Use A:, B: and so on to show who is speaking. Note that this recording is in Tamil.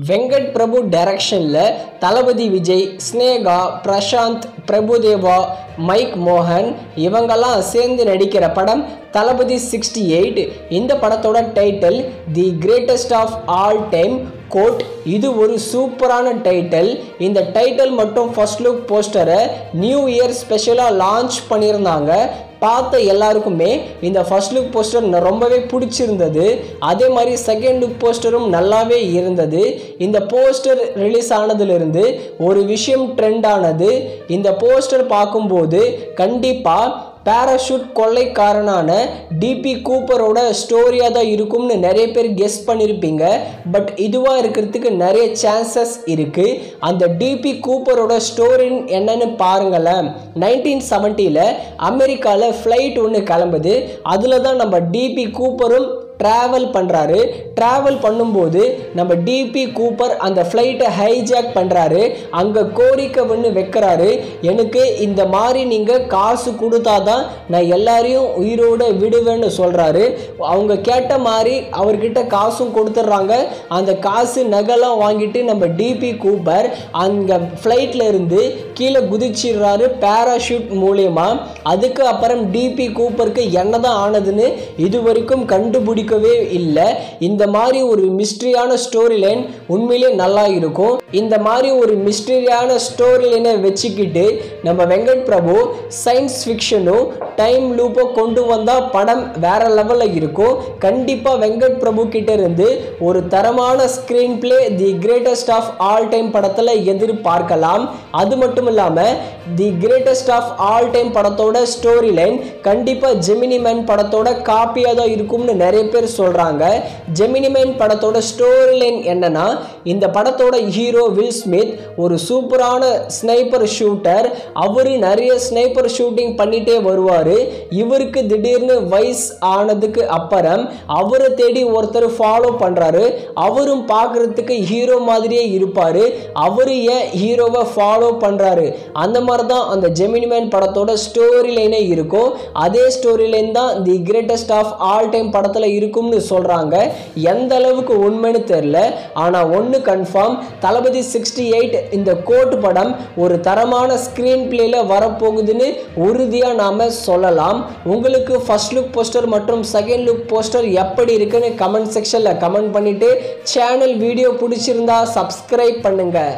A: வெங்கட் பிரபு டைரக்ஷன்ல தளபதி விஜய், ஸ்னேகா, பிரசாந்த், பிரபுதேவா, மைக் மோகன் இவங்கெல்லாம் சேர்ந்து நடிக்கிற படம் தளபதி 68. இந்த படத்தோட title the greatest of all time GOAT. இது ஒரு சூப்பரான டைட்டில். இந்த டைட்டில் மட்டும் ஃபர்ஸ்ட் லுக் போஸ்டரை நியூ இயர் ஸ்பெஷலாக லான்ச் பண்ணியிருந்தாங்க. பார்த்த எல்லாருக்குமே இந்த ஃபர்ஸ்ட் லுக் போஸ்டர் ரொம்பவே பிடிச்சிருந்தது. அதே மாதிரி செகண்ட் லுக் போஸ்டரும் நல்லாவே இருந்தது. இந்த போஸ்டர் ரிலீஸ் ஆனதுலேருந்து ஒரு விஷயம் ட்ரெண்ட் ஆனது. இந்த போஸ்டர் பார்க்கும்போது கண்டிப்பாக பேராஷூட் கொள்ளைக்காரனான டிபி கூப்பரோட ஸ்டோரியாக தான் இருக்கும்னு நிறைய பேர் கெஸ் பண்ணியிருப்பீங்க. பட் இதுவாக இருக்கிறதுக்கு நிறைய சான்சஸ் இருக்குது. அந்த டிபி கூப்பரோட ஸ்டோரின்னு என்னன்னு பாருங்களேன். 1970 அமெரிக்காவில் ஃப்ளைட் ஒன்று கிளம்புது. அதில் தான் நம்ம டிபி கூப்பரும் ட்ராவல் பண்ணுறாரு. ட்ராவல் பண்ணும்போது நம்ம டிபி கூப்பர் அந்த ஃப்ளைட்டை ஹைஜாக் பண்ணுறாரு. அங்கே கோரிக்கை ஒன்று வைக்கிறாரு, எனக்கு இந்த மாதிரி நீங்கள் காசு கொடுத்தா தான் நான் எல்லாரையும் உயிரோடு விடுவேன்னு சொல்கிறாரு. அவங்க கேட்ட மாதிரி அவர்கிட்ட காசும் கொடுத்துட்றாங்க. அந்த காசு நகைலாம் வாங்கிட்டு நம்ம டிபி கூப்பர் அங்கே ஃப்ளைட்டில் இருந்து கீழே குதிச்சிடுறாரு பேராஷூட் மூலயமா. அதுக்கு அப்புறம் டிபி கூப்பருக்கு என்னதான் ஆனதுன்னு இது வரைக்கும் கண்டுபிடிக்கவே இல்லை. இந்த மாதிரி ஒரு மிஸ்ட்ரியான ஸ்டோரி லைன் உண்மையிலே நல்லா இருக்கும். இந்த மாதிரி ஒரு மிஸ்ட்ரியான ஸ்டோரி லைனை வச்சுக்கிட்டு நம்ம வெங்கட் பிரபு சயின்ஸ் ஃபிக்ஷனும் டைம் லூப்போ கொண்டு வந்தால் படம் வேற லெவலில் இருக்கும். கண்டிப்பாக வெங்கட் பிரபு கிட்ட இருந்து ஒரு தரமான screen play the greatest of all time படத்தில் எதிர்பார்க்கலாம். அது மட்டும் இல்லாமல் the greatest of all time படத்தோட ஸ்டோரி லைன் கண்டிப்பாக ஜெமினி மேன் படத்தோட காப்பியாக தான் இருக்கும்னு நிறைய பேர் சொல்கிறாங்க. ஜெமினி மேன் படத்தோட ஸ்டோரி லைன் என்னன்னா, இந்த படத்தோட ஹீரோ வில் ஸ்மித் ஒரு சூப்பரான ஸ்னைப்பர் ஷூட்டர். அவரு நிறைய ஸ்னைப்பர் ஷூட்டிங் பண்ணிட்டே வருவார். இவருக்கு திடீர்னு வயசு ஆனதுக்கு அப்புறம் அவரை தேடி ஒருத்தர் ஃபாலோ பண்ணுறாரு. அவரும் பார்க்குறதுக்கு ஹீரோ மாதிரியே இருப்பார். அவரு ஏன் ஹீரோவை ஃபாலோ பண்ணுறாரு, அந்த மாதிரி தான் அந்த ஜெமினி மேன் படத்தோட ஸ்டோரி லைனே இருக்கும். அதே ஸ்டோரி லைன் தான் the greatest of all time படத்தில் இருக்கும்னு சொல்கிறாங்க. எந்த அளவுக்கு உண்மைன்னு தெரியல. ஆனால் ஒன்று கன்ஃபார்ம், தளபதி 68 இந்த கோட் படம் ஒரு தரமான ஸ்க்ரீன் பிளேல வரப்போகுதுன்னு உறுதியாக நாம் சொல்லலாம். உங்களுக்கு ஃபர்ஸ்ட் லுக் போஸ்டர் மற்றும் செகண்ட் லுக் போஸ்டர் எப்படி இருக்குன்னு கமெண்ட் செக்ஷனில் கமெண்ட் பண்ணிவிட்டு சேனல் வீடியோ பிடிச்சிருந்தா சப்ஸ்கிரைப் பண்ணுங்கள்.